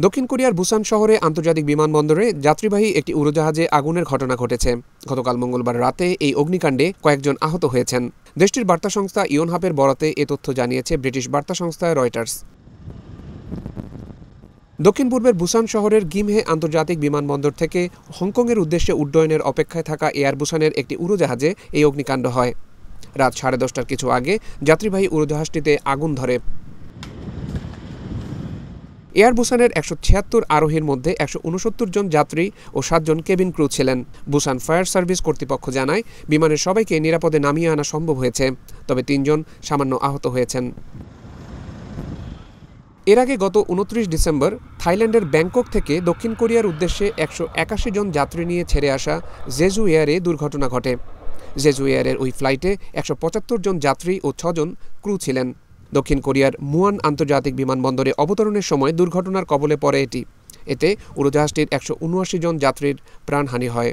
দক্ষিণ কোরিয়ার বুসান শহরে আন্তর্জাতিক বিমানবন্দরে যাত্রীবাহী একটি উড়োজাহাজে আগুনের ঘটনা ঘটেছে। গতকাল মঙ্গলবার রাতে এই অগ্নিকাণ্ডে কয়েকজন আহত হয়েছেন। দেশটির বার্তা সংস্থা ইয়নহাপের বরাতে এ তথ্য জানিয়েছে ব্রিটিশ বার্তা সংস্থা রয়টার্স। দক্ষিণ পূর্বের বুসান শহরের গিমহে আন্তর্জাতিক বিমানবন্দর থেকে হংকংয়ের উদ্দেশ্যে উড্ডয়নের অপেক্ষায় থাকা এয়ার বুসানের একটি উড়োজাহাজে এই অগ্নিকাণ্ড হয়। রাত 10:30টার কিছু আগে যাত্রীবাহী উড়োজাহাজটিতে আগুন ধরে। এয়ার বুসানের 176 আরোহীর মধ্যে 169 জন যাত্রী ও 7 জন কেবিন ক্রু ছিলেন। বুসান ফায়ার সার্ভিস কর্তৃপক্ষ জানায়, বিমানের সবাইকে নিরাপদে নামিয়ে আনা সম্ভব হয়েছে, তবে 3 জন সামান্য আহত হয়েছেন। এর আগে গত 29 ডিসেম্বর থাইল্যান্ডের ব্যাংকক থেকে দক্ষিণ কোরিয়ার উদ্দেশ্যে 181 জন যাত্রী নিয়ে ছেড়ে আসা জেজু এয়ারে দুর্ঘটনা ঘটে। জেজু এয়ারের ওই ফ্লাইটে 175 জন যাত্রী ও 6 জন ক্রু ছিলেন। দক্ষিণ কোরিয়ার মুয়ান আন্তর্জাতিক বিমানবন্দরে অবতরণের সময় দুর্ঘটনার কবলে পড়ে এটি। এতে উড়োজাহাজটির 179 জন যাত্রীর প্রাণহানি হয়।